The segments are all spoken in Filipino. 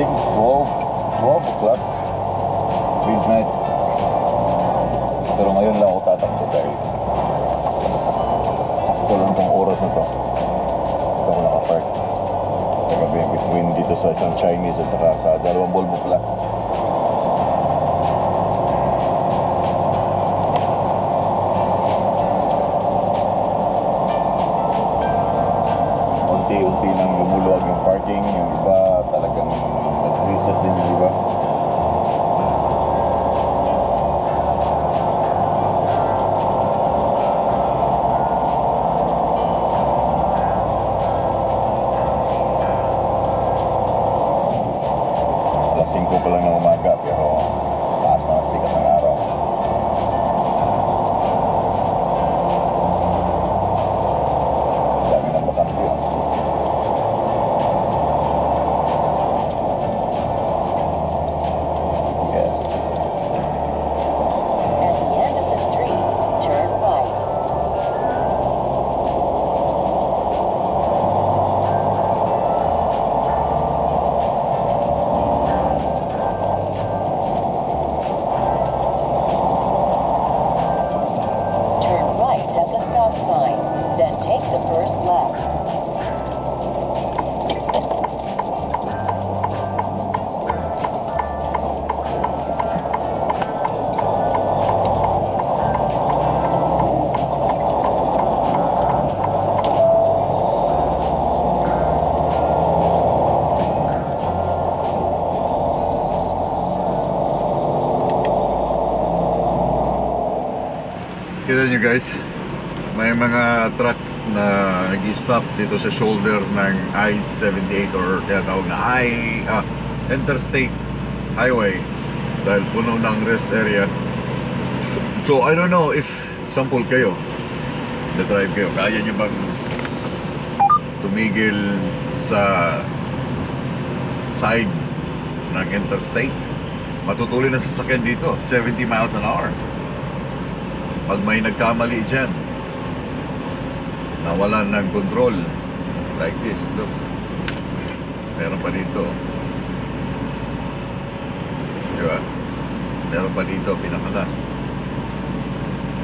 think 12 o'clock midnight. Pero ngayon lang ako tatakbo dahil sakto lang tong oras na to. Ito ako nakapark kagabi between dito sa isang Chinese at saka sa dalawang Volvo pala. Unti-unti nang lumuluwag yung parking, yung iba talagang nag-reset din yung iba. Alas 5 pa lang ng umaga pero taas na sikat ng araw. Dami ng bakante yun. Yes. At the end of the street, turn right. Turn right at the stop sign, then take the first left. Kita nyo guys, may mga truck na nag-stop dito sa shoulder ng I-78 or kaya tawag na Interstate Highway dahil puno ng rest area. So I don't know if example kayo, na-drive kayo, kaya nyo bang tumigil sa side ng interstate? Matutuloy na sasakyan dito 70 miles an hour. Pag may nagkamali dyan, nawalan ng control, like this, look, meron pa dito, diba? Meron pa dito, pinaka-last.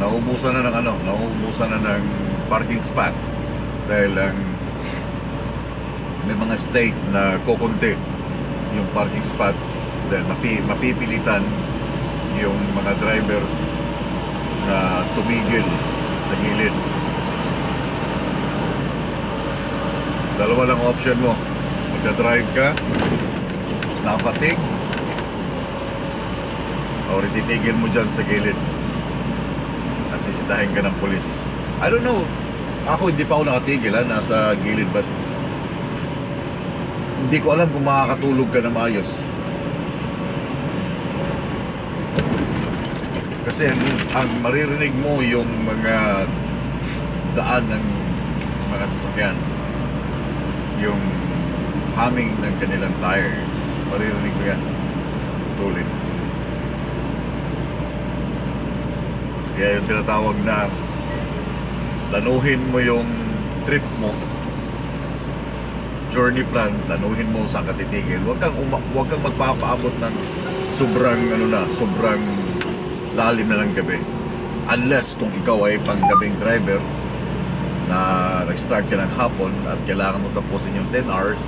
Nauubusan na ng parking spot dahil ang may mga state na kukunti yung parking spot dahil mapipilitan yung mga drivers na tumigil sa gilid. Dalawa lang option mo, magdadrive ka, napatig, o titigil mo dyan sa gilid, nasisitahin ka ng pulis. I don't know, ako hindi pa ako nakatigil nasa gilid, but hindi ko alam kung makakatulog ka na maayos. Kasi ang maririnig mo yung mga daan ng mga sasakyan, yung humming ng kanilang tires, maririnig mo yan tuloy. Kaya yung tinatawag na lanuhin mo yung trip mo, journey plan, lanuhin mo saan ka titigil. Huwag kang magpapaabot ng sobrang sobrang lalim na ng gabi, unless kung ikaw ay panggabing driver na nag-start ka ng hapon at kailangan mo tapusin yung 10 hours,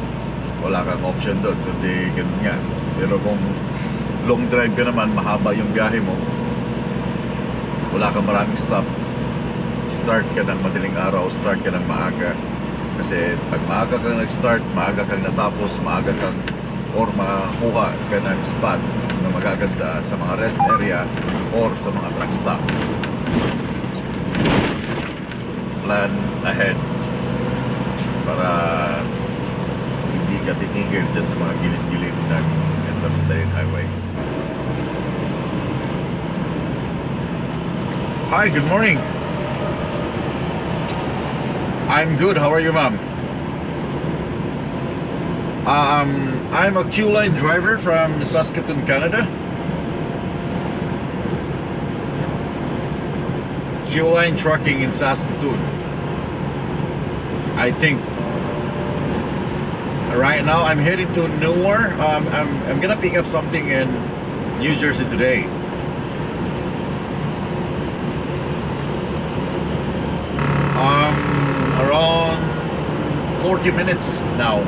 wala kang option doon, kundi ganun nga. Pero kung long drive ka naman, mahaba yung biyahe mo, wala kang maraming stop, start ka ng madaling araw, start ka ng maaga. Kasi pag maaga kang nag-start, maaga kang natapos, maaga kang or makakuha ka ng spot na magaganda sa mga rest area or sa mga truck stop. Plan ahead para hindi ka titigil dyan sa mga gilid-gilid ng Interstate Highway. Hi, good morning. I'm good. How are you, ma'am? I'm a Q-Line driver from Saskatoon, Canada. Q-Line Trucking in Saskatoon. I think Right now, I'm heading to Newark. I'm gonna pick up something in New Jersey today. Around 40 minutes now.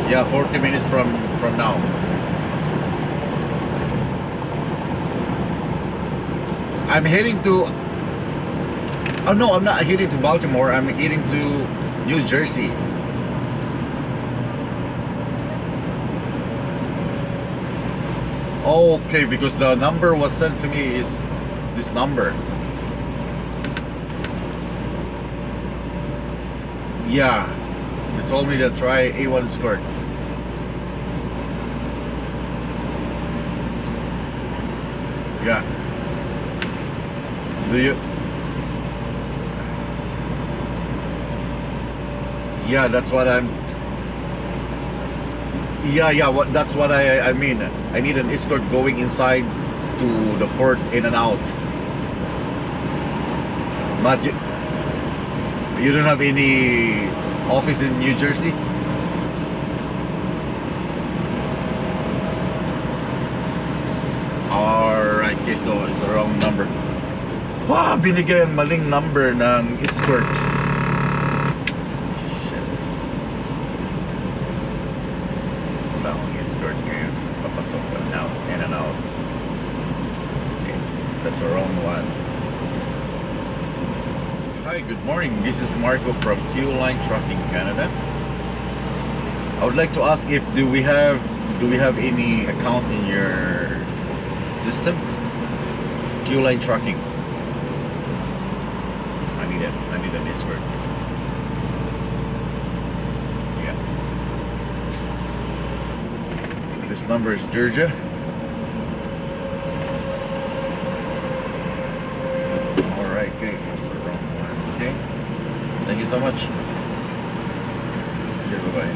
Yeah, 40 minutes from now. I'm heading to. Oh no, I'm not heading to Baltimore. I'm heading to New Jersey. Okay, because the number was sent to me is this number. Yeah, they told me to try A1 Escort. Yeah. Do you? Yeah, that's what I'm. Yeah. That's what I mean. I need an escort going inside to the port, in and out. But you don't have any office in New Jersey? Alright, okay, so it's a wrong number. Wow, binigay ang maling number ng escort. Shit. Wala akong escort ngayon. Papasok ka now, in and out. Okay, that's a wrong one. Hi, good morning. This is Marco from Q-Line Trucking Canada. I would like to ask if do we have any account in your system? Q-Line Trucking. I need an escort. Yeah. This number is Georgia. Alright, okay, that's the wrong one. Okay. Thank you so much. Okay, bye-bye.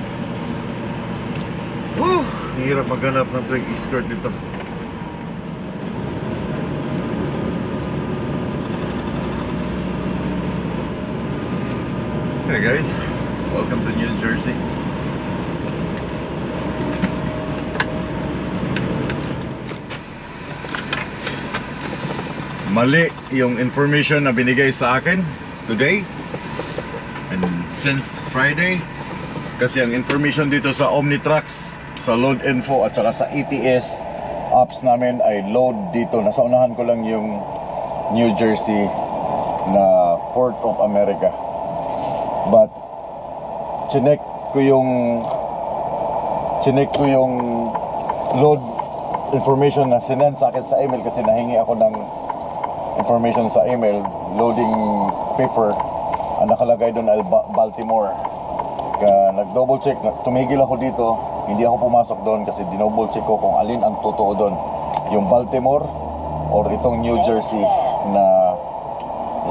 Woo! Hirap maghanap ng tuwing escort dito. Hey guys, welcome to New Jersey. Mali yung information na binigay sa akin today and since Friday, kasi ang information dito sa Omnitrax, sa Load Info at saka sa ETS apps namin ay load dito. Nasa unahan ko lang yung New Jersey na Port of America. But chinek ko yung load information na sinend sa akin sa email, kasi nahingi ako ng information sa email, loading paper, ang nakalagay doon ay Baltimore. Kaya nag-double check, tumigil ako dito, hindi ako pumasok doon kasi dinouble check ko kung alin ang totoo doon, yung Baltimore or itong New Jersey na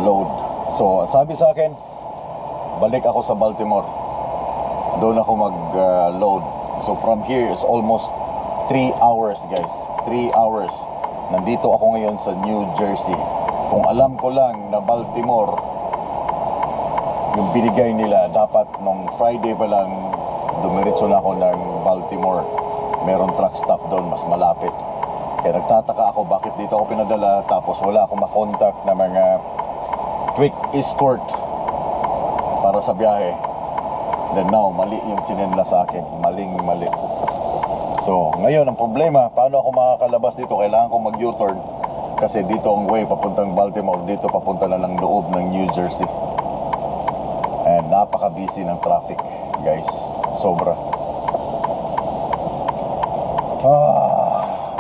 load. So sabi sa akin, balik ako sa Baltimore, doon ako mag-load. So from here is almost 3 hours guys, 3 hours. Nandito ako ngayon sa New Jersey. Kung alam ko lang na Baltimore yung binigay nila, dapat nung Friday pa lang dumiretso na ako ng Baltimore. Meron truck stop doon, mas malapit. Kaya nagtataka ako bakit dito ako pinadala, tapos wala akong makontak na mga quick escort para sa biyahe. Then now, mali yung sinenla sa akin. Mali. So, ngayon ang problema, paano ako makakalabas dito? Kailangan ko mag-U-turn kasi dito ang way papuntang Baltimore, dito papunta na ng loob ng New Jersey. And napaka-busy ng traffic, guys. Sobra.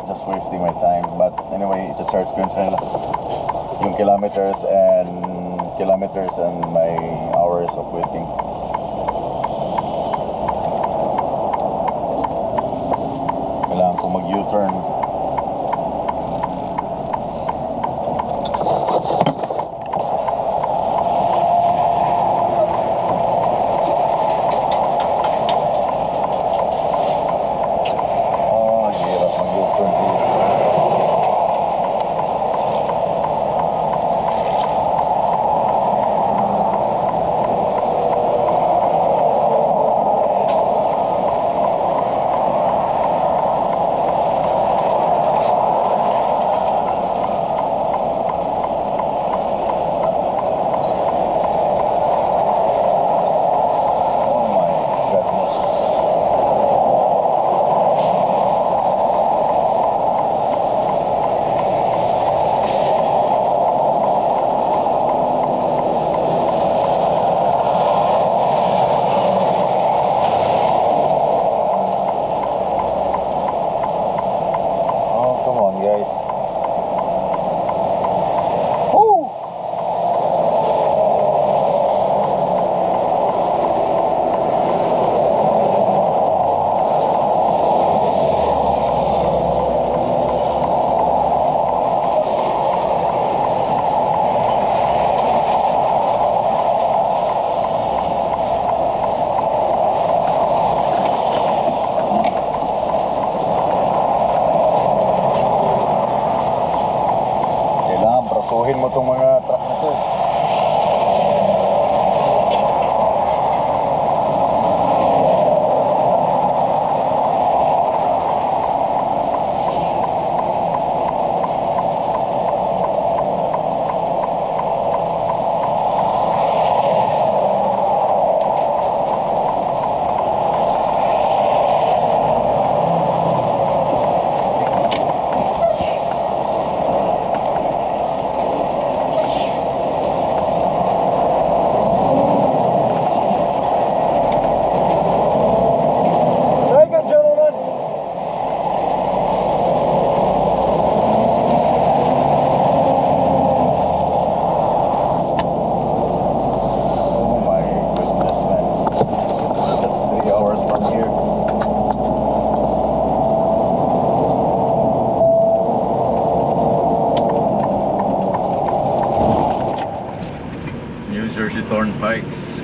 Just wasting my time. But anyway, it's a charge ko yun sa kanila. Yung kilometers and my hours of waiting. Kailangan ko mag-U-turn. Hirap mag-U-turn dito.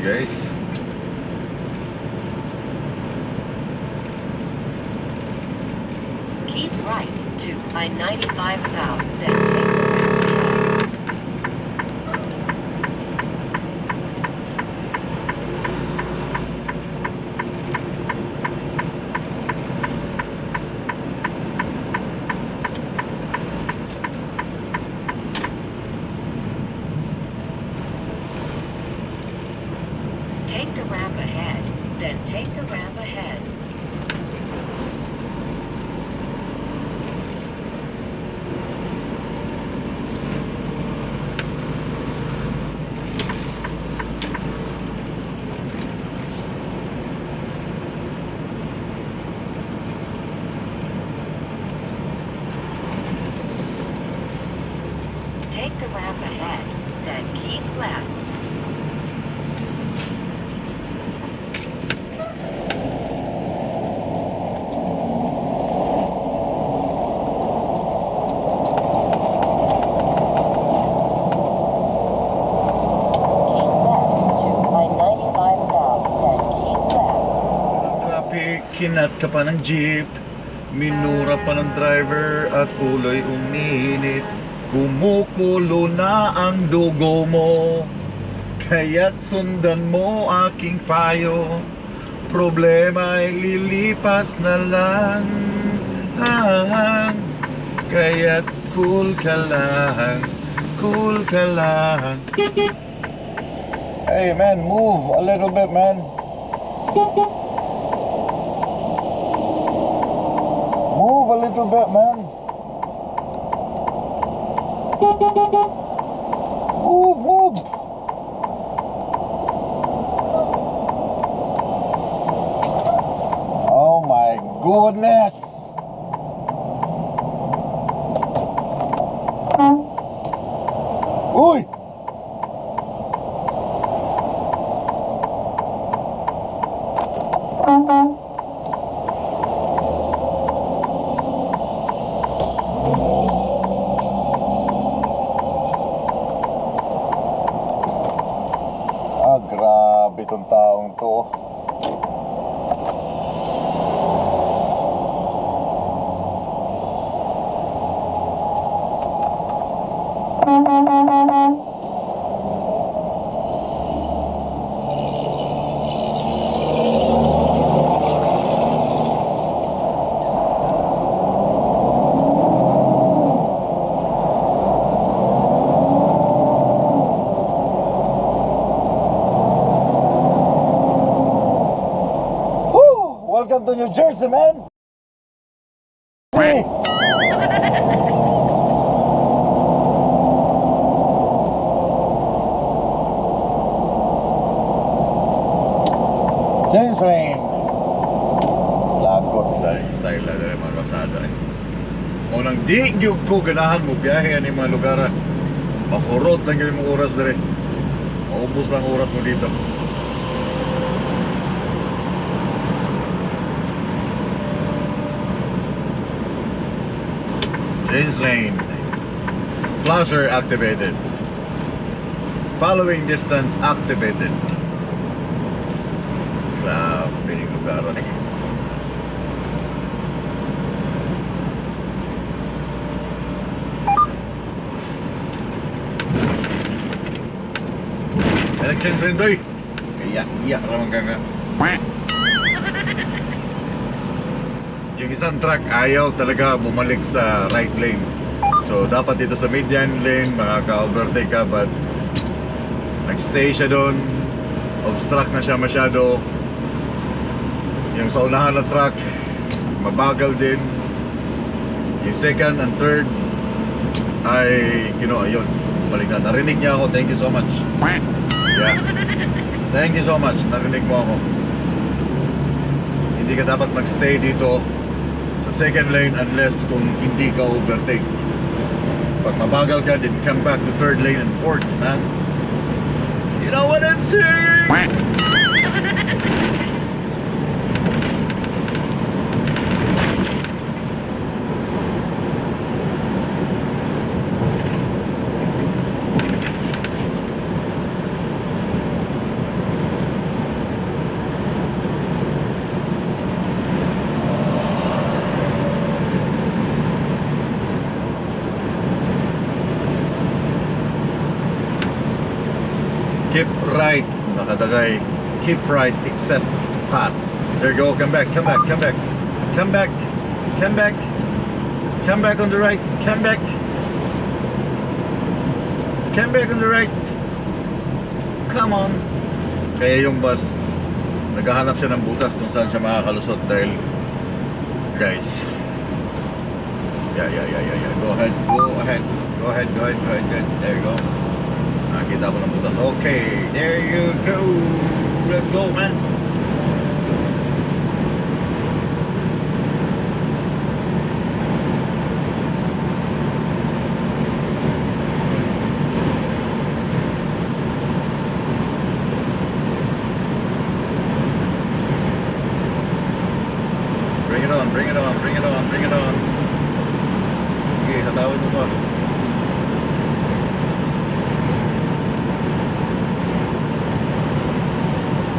guys. Keep right to I-95 South, then take the ramp ahead. Take the ramp ahead, then take the ramp ahead. Take the ramp ahead, then keep left. Keep left to I-95 South, then keep left. Traffic, kinat ka pa ng jeep. Minura pa ng driver at ulo'y uminit. Kumukulo na ang dugo mo, kaya't sundan mo aking payo. Problema ay lilipas na lang, kaya't cool ka lang, cool ka lang. Hey man, move a little bit, man. Move a little bit, man. Move, move. Oh my goodness. Uy. Grabe tong taong to. Welcome to New Jersey, man. Hey. James Lane. Lagot dahil style na dahil mga kasada eh. Unang di gyud ko ganahan mo biyahe ani mga lugar. Makurot lang gyud mo oras dere. Maubos lang oras mo dito. James Lane. Flasher activated. Following distance activated. Grabe yung lugar na yun. Elections rin doy. Kaya ramang ka nga. Yung isang truck ayaw talaga bumalik sa right lane. So dapat dito sa median lane makaka-overtake ka, but nagstay siya doon. Obstruct na siya masyado. Yung sa unahan na truck mabagal din. Yung second and third ay ayun, balik na. Narinig niya ako, thank you so much. Yeah, thank you so much, narinig mo ako. Hindi ka dapat magstay dito sa second lane unless kung hindi ka overtake. Pag mabagal ka, then come back to third lane and fourth, man. You know what I'm saying? Nakalagay, keep right except pass. There you go, come back, come back, come back. Come back, come back. Come back on the right, come back. Come back on the right. Come on. Kaya yung bus, naghahanap siya ng butas kung saan siya makakalusot dahil, guys, yeah. Go ahead. There you go. Nakita ko ng butas. Okay, there you go. Let's go, man. Bring it on. Sige, hatawin mo pa.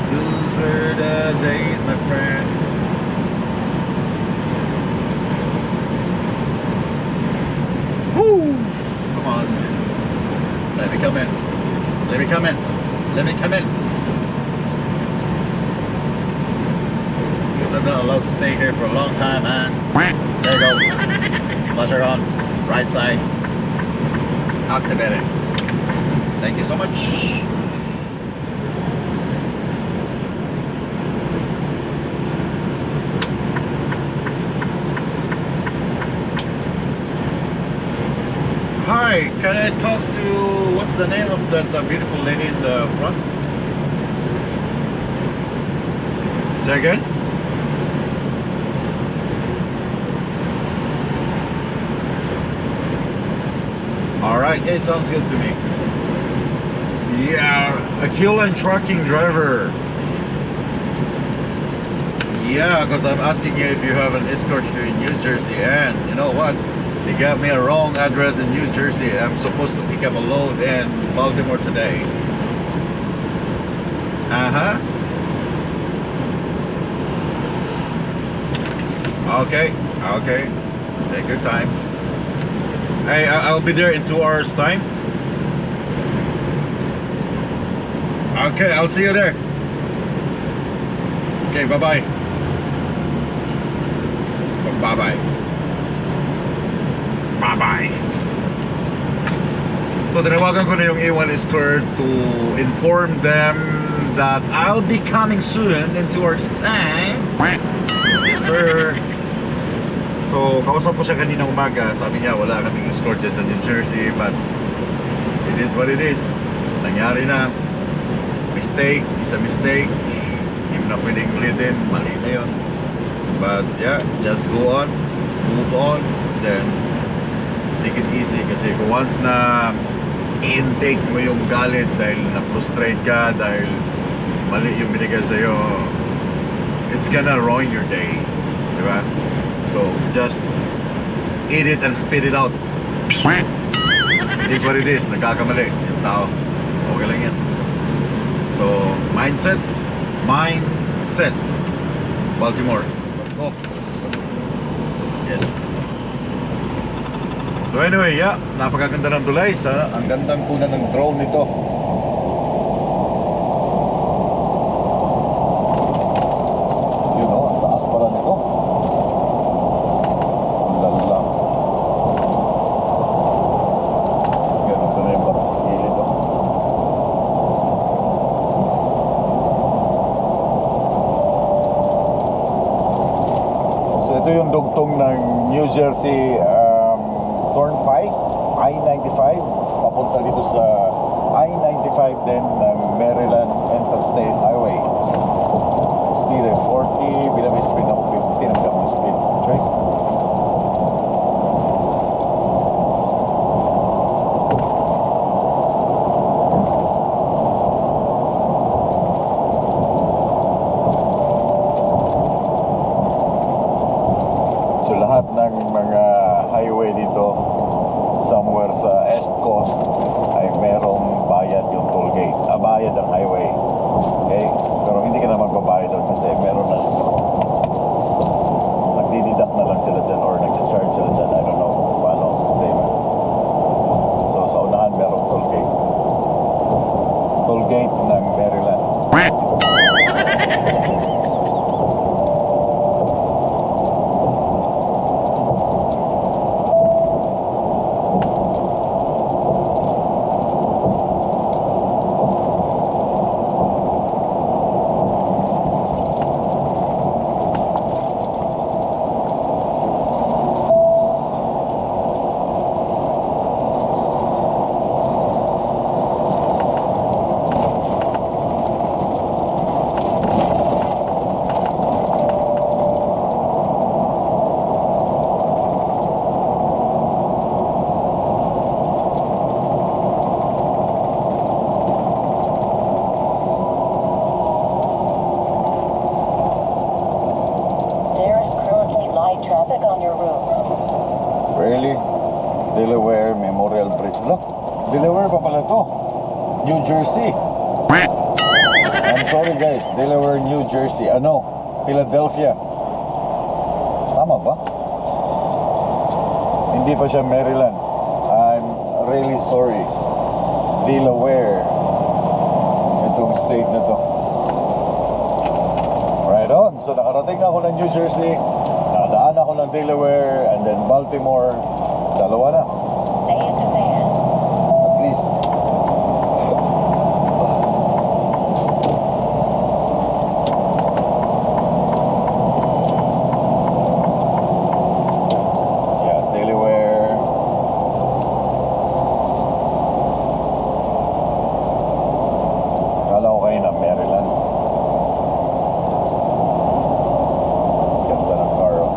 Those were the days, my friend. Woo! Come on. Let me come in. Because I'm not allowed to stay here for a long time, man. There you go. Buzzer on. Right side. Activated. Thank you so much. Hi, can I talk to, what's the name of that beautiful lady in the front? Say again? Alright, it sounds good to me. Yeah, a Hewland trucking driver. Yeah, because I'm asking you if you have an escort here in New Jersey, and you know what? You got me a wrong address in New Jersey. I'm supposed to pick up a load in Baltimore today. Okay. Take your time. Hey, I'll be there in 2 hours time. Okay, I'll see you there. Okay, bye-bye. Bye-bye. So tinawagan ko na yung A1 escort to inform them that I'll be coming soon in 2 hours time. Yes sir. So kausap ko siya kanina umaga. Sabi niya wala kaming escort dyan sa New Jersey, but it is what it is. Nangyari na. Mistake is a mistake. Hindi mo na pwedeng ulitin. Mali na yun. But yeah, just go on, move on, then take it easy. Kasi kung once na intake mo yung galit dahil na-frustrate ka, dahil mali yung binigay sa'yo, it's gonna ruin your day, diba? So just eat it and spit it out. It is what it is. Nagkakamali yung tao, okay lang yan. So mindset Baltimore. Oh. Yes. So anyway, yeah, napakaganda ng tulay. Ang gandang kuna ng drone nito. You know, ang taas pala nito. Lala. Ganito na yung barang sa gilid ito. So ito yung dugtong ng New Jersey Turnpike, I-95, papunta dito sa I-95 din ng Maryland Interstate Highway. Speed ay 40, binabay speed ako 50, nagdang mo speed. Check. So lahat ng mga highway dito somewhere sa East Coast ay merong bayad yung toll gate. Up Delaware pa pala to. New Jersey. I'm sorry guys, Delaware, New Jersey. Ano? Philadelphia. Tama ba? Hindi pa siya Maryland. I'm really sorry. Delaware. Itong state na to. Right on. So nakarating ako ng New Jersey. Nakadaan ako ng Delaware. And then Baltimore. Dalawa na. Stay in the van. At least. Yeah, Delaware. Kala ko kayo na Maryland. Ganda ng car, oh.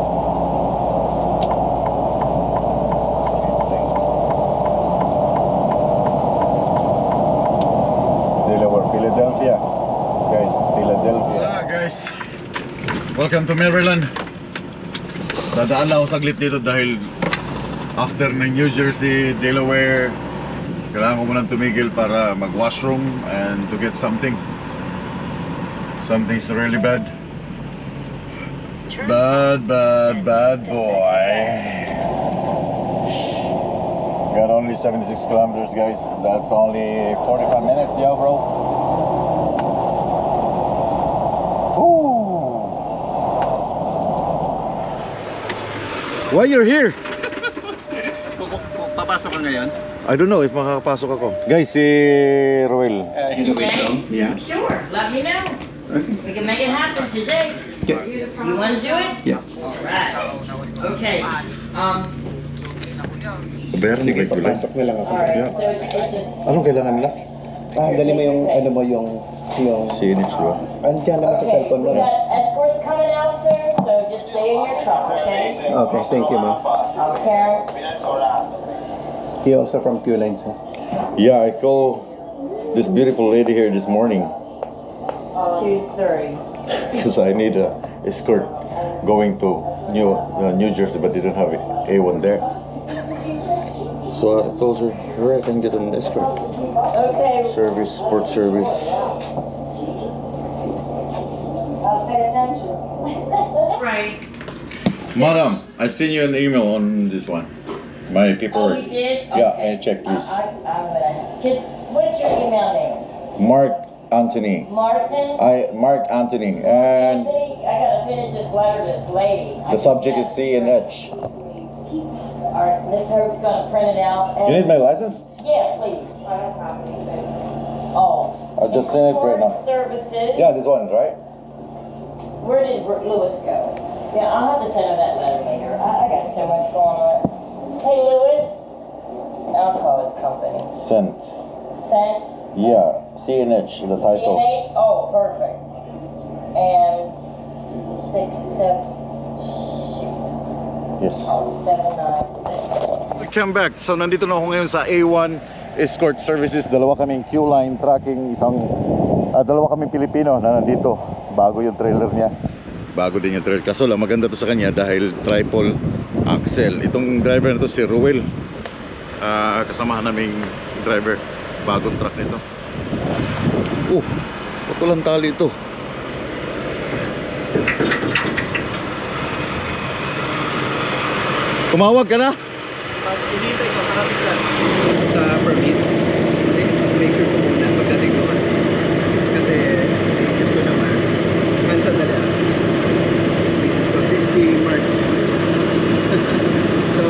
Delaware, Philadelphia. Guys, Philadelphia. Guys. Welcome to Maryland. Dadaan lang ako saglit dito dahil after ng New Jersey, Delaware, kailangan ko munang tumigil para mag-washroom and to get something. Something's really bad. Turn Bad boy. Got only 76 kilometers, guys. That's only 45 minutes, yeah, bro. Ooh. Why you're here? Papasok ka ngayon? I don't know if makakapasok ako. Guys, si Roel. Yeah. Sure, let me know. We can make it happen today. Yeah. You want to do it? Yeah. All right. Okay. Bayaran mo Sige, kay Kulay. papasok na lang ako. All right. Yeah. So it's just. Anong kailangan nila? Dali mo yung, ano mo, yung... CNH, di ba? Andiyan naman sa Okay. cellphone mo. We got escorts coming out soon, so just stay in your truck, okay? Okay, thank you, ma'am. Karen. He also from Q-Line, sir. Yeah, I called this beautiful lady here this morning 2:30. because I need a escort going to New Jersey, but they don't have A1 there. So I told her, I can get an escort. Okay. Service, sport service. Pay attention. Right. Madam, I sent you an email on this one. My Oh, paperwork. you did? Yeah, Okay. check, please. I'm gonna. Kids, what's your email name? Mark Anthony. Martin. Mark Anthony. And Anthony, I gotta finish this letter to this lady. the subject is CNH. Alright, Miss Hope's gonna print it out. You need my license? Yeah, please. Oh. I'll just send it right now. Services. Yeah, this one, right? Where did Lewis go? Yeah, I'll have to send her that letter later. I got so much going on. Hey, Lewis. I'll call his company. Sent. Sent. Yeah, CNH, the title. CNH? Oh, perfect. And 6, 7, Yes. oh, 796. Welcome back. So nandito na ako ngayon sa A1 Escort Services. Dalawa kaming Q-Line tracking, dalawa kaming Pilipino na nandito. Bago yung trailer niya. Bago din yung trailer. Kaso lang maganda to sa kanya dahil triple axle. Itong driver na to si Ruel. Kasamahan naming driver. Bagong truck nito. Patulang tali ito. Tumawag ka na? Tapos hinihintay ko, marami ka sa permit. Make sure ko muna pagdating ko. Kasi naisip ko naman, cancel na lang. Basis ko, si Mark. So,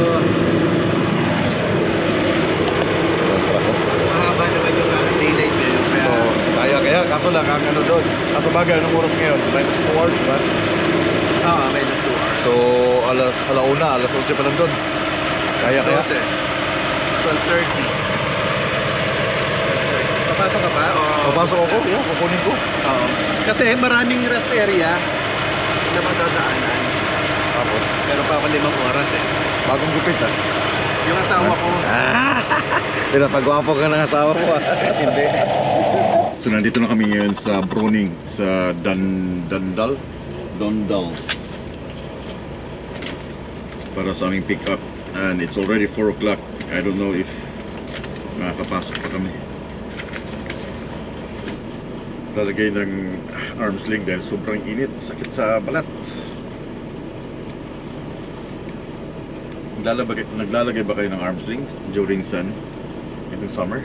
mahaba naman yung daylight ngayon. So, kaya, kaso lang ang ano doon. Kaso bagay, anong oras ngayon? Minus 2 hours, ba? Minus 2 hours. So, alauna, alas 11 pa lang doon. Kaya. 12:30. Papasok ka ba? O Papasok ako, yeah, kukunin ko. Oo. Kasi maraming rest area na magdadaanan. Tapos, Pero pa ako 5 oras eh. bagong gupit ah. Yung asawa ko, Pinapagwapo ka ng asawa ko ah. hindi. So nandito na kami ngayon sa Bruning, sa Dondal para sa aming pick up, and it's already 4 o'clock. I don't know if Makakapasok pa kami. Lalagay ng arm sling dahil sobrang init, sakit sa balat. Naglalagay ba kayo ng arm sling during sun itong summer?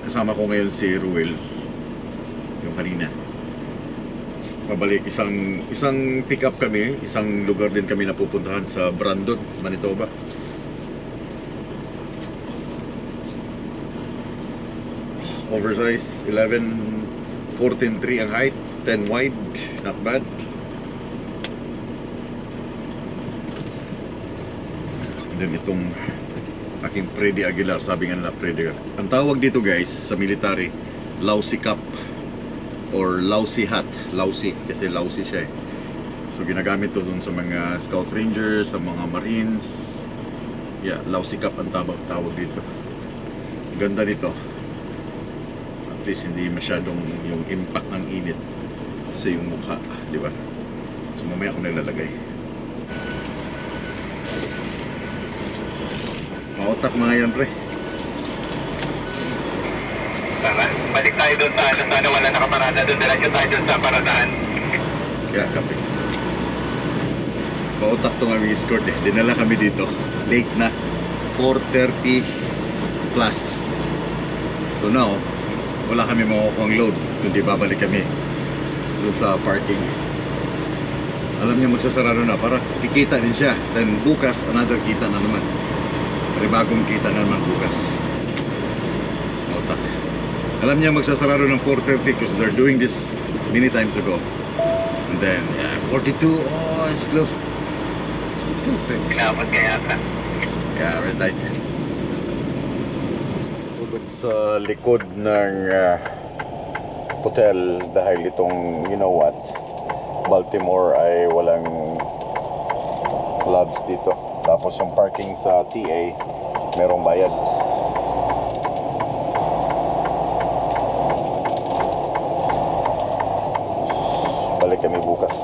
Kasama ko ngayon si Ruel, yung kanina. Pabalik, isang pick up kami, isang lugar din kami napupuntahan sa Brandon, Manitoba. Oversize, 14.3 ang height, 10 wide, not bad. And then itong aking Freddy Aguilar, sabi nga nila Freddy Aguilar. Ang tawag dito guys sa military, lousy cap or lousy hat. Lousy, kasi lousy siya eh. So ginagamit to dun sa mga scout rangers, sa mga marines. Yeah, lousy cap ang tawag dito. Ganda nito. At least hindi masyadong yung impact ng init sa yung mukha, di ba? So mamaya ako nilalagay. Mautak mga yan, pre. Tara, balik tayo doon sa ano, sana wala nakaparada doon, diretso tayo doon sa paradaan. Kaya kape. Mautak tong aming escort eh. Dinala kami dito. Late na. 4:30 plus. So now, wala kami makukuha load. Kundi babalik kami doon sa parking. Alam niya magsasarado na para kikita din siya. Then bukas, another kita na naman. Bagong kita na naman bukas. Mautak. Alam niya magsasarado ng 4:30 because they're doing this many times ago. And then, yeah, 42, oh, it's close. Stupid. Kinamot ka yata. Yeah, red light. Tubig sa likod ng hotel dahil itong, you know what, Baltimore ay walang clubs dito. Tapos yung parking sa TA, merong bayad. Balik kami bukas.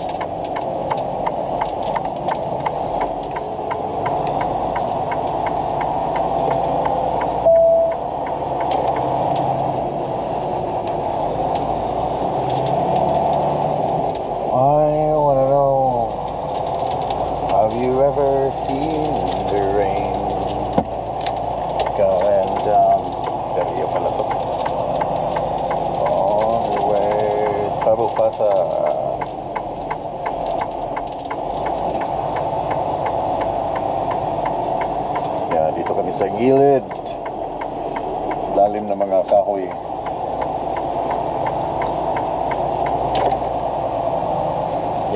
Dito kami sa gilid, lalim na mga kahoy.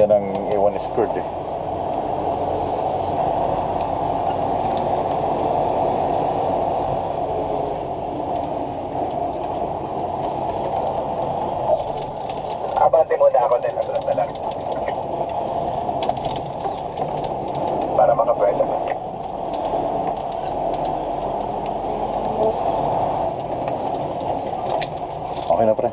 Yan ang iwan ni skirt eh. Abante muna ako din, naglas na lang. Para makapwede. Okay na, pre.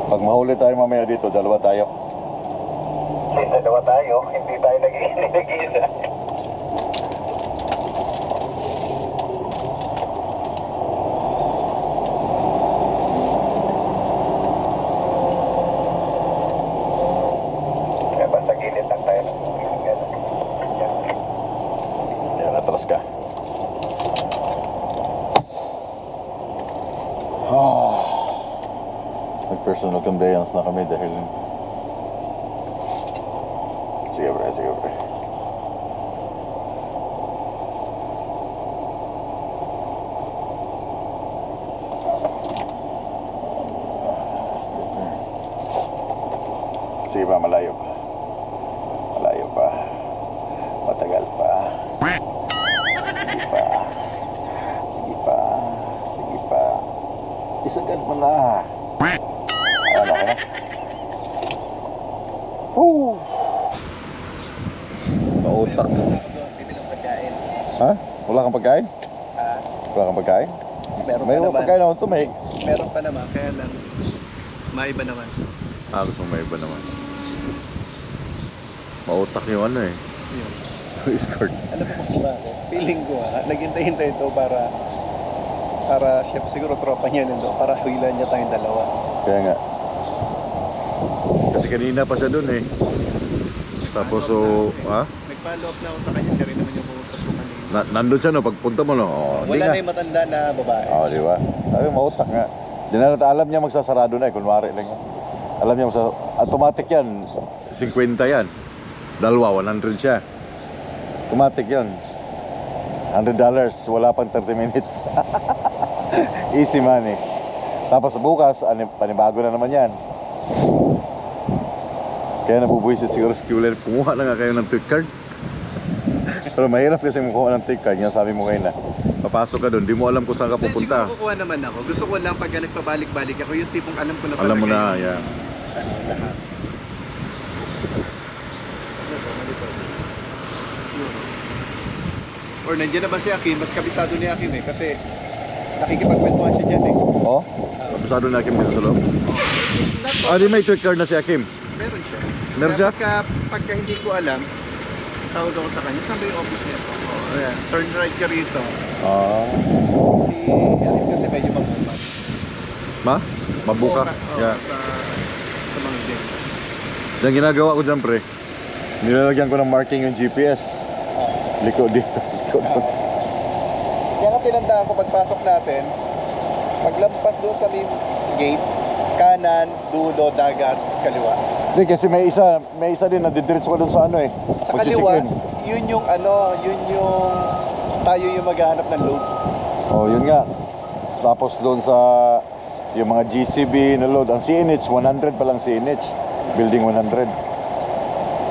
Pag mahuli tayo mamaya dito, dalawa tayo. Dalawa tayo, hindi tayo nag-iisa. Atras ka. Nag-personal conveyance na kami dahil sige pre, sige pre. Sige pa, malayo pa. Malayo pa. Matagal pa. Sige pa. Sige pa. Sige pa. Isagad mo na. Ano ka na? Woo! Nautak. Bibili ng pagkain. Ha? Wala kang pagkain? Ah, Wala kang pagkain? meron May pa naman. pagkain ako to, may. Meron pa naman, kaya lang maiba naman. Halos mo may iba naman. Mautak yung ano eh. Yun. Escort. Alam mo kung bakit? Feeling ko naghintay-hintay ito para chef siguro tropa niya nito para huwilan niya tayong dalawa. Kaya nga. Kasi kanina pa siya dun eh. Tapos so, ha? Nag-follow up na ako sa kanya, siya rin naman yung kausap ko kanina. Nandun siya no, pagpunta mo no. Oh, di Wala nga. na yung matanda na babae. Oh, di ba? Sabi, mautak nga. Di na alam niya magsasarado na eh, kunwari lang yan. Alam niya automatic yan. 50 yan. Dalawa, 100 siya. Automatic yan. $100, wala pang 30 minutes. Easy money. Tapos bukas, panibago na naman yan. Kaya nabubuisit siguro sa Q-Line. Kumuha na nga kayo ng tweet card. Pero mahirap kasi makuha ng tweet card. Yan sabi mo kayo na. Papasok ka doon, di mo alam kung saan ka Hindi, pupunta. siguro kukuha naman ako. Gusto ko lang pag nagpabalik-balik ako, yung tipong alam ko na Alam mo na, yung- yeah. Lahat. Ano ba, malito? Yun. Or nandiyan na ba si Akim? Mas kabisado ni Akim eh. Kasi nakikipagkwentuhan siya dyan eh. Oh? Pasado na Akim dito sa loob? Ah, di may tweet card na si Akim. Meron siya. Meron Kaya siya? pagka hindi ko alam, tawag ako sa kanya. Saan ba yung office niya? Oh, ayan. Turn right ka rito. Ah. Si Akim kasi medyo mabukas. Ma? Mabuka? Oo, Yeah. sa mga din. Yung ginagawa ko dyan pre, nilalagyan ko ng marking yung GPS. Liko dito, liko doon. Kaya nga tinandaan ko pagpasok natin, paglampas doon sa main gate, kanan, dulo, dagat, kaliwa. Hindi kasi may isa din na didiretso ko doon sa ano eh. Sa kaliwa, Magsisikin. yun yung tayo yung maghahanap ng load. Oh, yun nga. Tapos doon sa yung mga GCB na load, ang CNH 100 pa lang CNH. Building 100.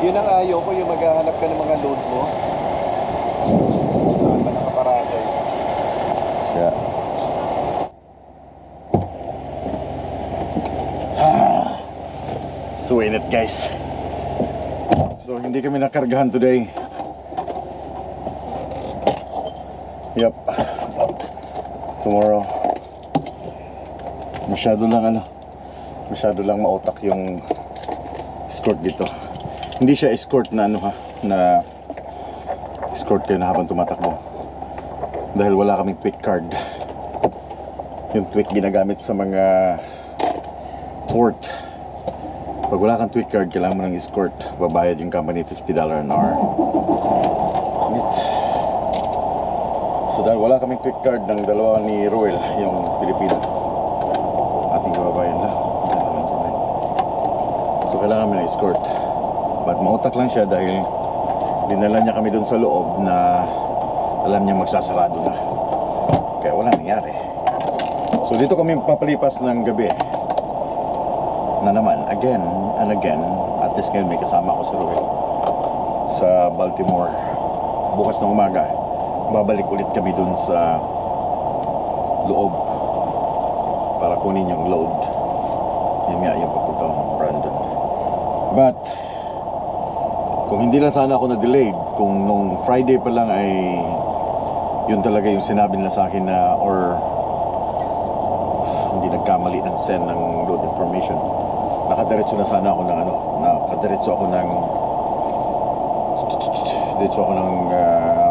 Yun ang ayaw ko, yung maghahanap ka ng mga load mo. Saan ba nakaparada yun? Yeah. So init guys. So hindi kami nakargahan today. Yep. Tomorrow. Masyado lang mautak yung escort dito. Hindi siya escort na na escort kayo na habang tumatakbo. Dahil wala kaming tweak card. Yung tweak ginagamit sa mga port. Pag wala kang tweak card, kailangan mo ng escort. Babayad yung company $50 an hour. So dahil wala kaming tweak card ng dalawa ni Roel, yung Pilipino, ating kababayan na. So kailangan kami ng escort. But mautak lang siya dahil dinala niya kami dun sa loob na alam niya magsasarado na. Kaya wala nangyari. So dito kami papalipas ng gabi na naman, again and again. At least ngayon may kasama ako sa Roel sa Baltimore. Bukas ng umaga babalik ulit kami dun sa loob para kunin yung load. Yun nga yung papunta ng Brandon. But kung hindi lang sana ako na-delayed, kung nung Friday pa lang ay yun talaga yung sinabi nila sa akin na, or hindi nagkamali ng send ng load information, nakadiretso na sana ako ng nakadiretso ako ng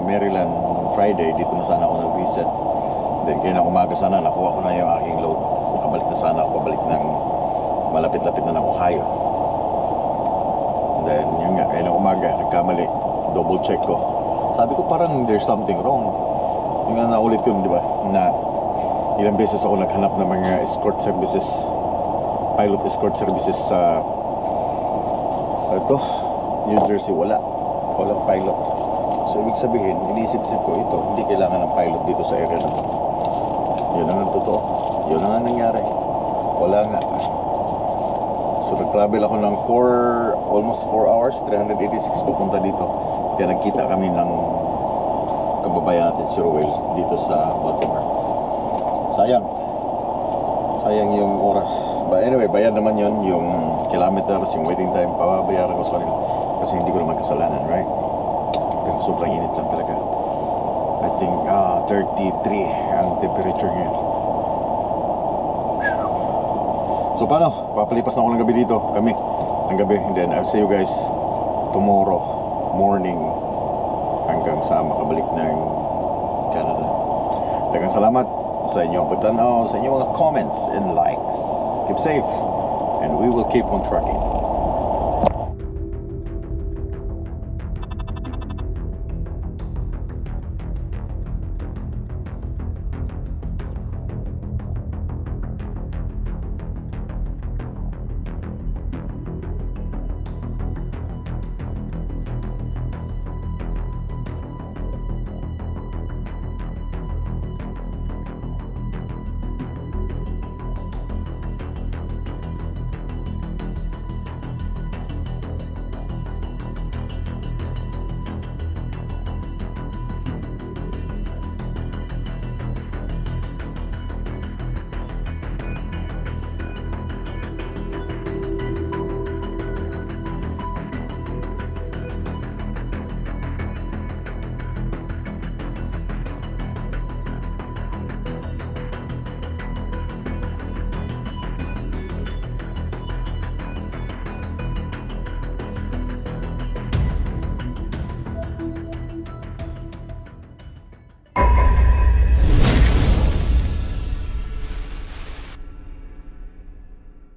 Maryland Friday. Dito na sana ako nag-reset. Then kaya na umaga sana nakuha ko na yung aking load. Nakabalik na sana ako, pabalik ng malapit-lapit na ng Ohio. Then yun nga, kaya na umaga nagkamali, double check ko, sabi ko parang there's something wrong. Yung nga naulit ko, di ba, na ilang beses ako naghanap ng mga escort services, pilot escort services sa New Jersey. Walang pilot. So ibig sabihin, iniisip-isip ko ito, hindi kailangan ng pilot dito sa area na to. Yun ang totoo. Yun ang nangyari. Wala nga. So nag-travel ako ng almost 4 hours, 386 papunta dito. Kaya nagkita kami ng kababayan natin si Roel dito sa Baltimore. Sayang yung oras. But anyway, bayad naman yun, yung kilometers, yung waiting time, pababayaran ko sa kanila kasi hindi ko naman kasalanan, right? Pero sobrang init lang talaga. I think 33 ang temperature ngayon. So paano? Papalipas na ako ng gabi dito. Kami ng gabi. And then I'll see you guys tomorrow morning hanggang sa makabalik ng Canada. Daghang salamat sa inyong pagtanaw, sa inyong mga comments and likes. Keep safe and we will keep on trucking.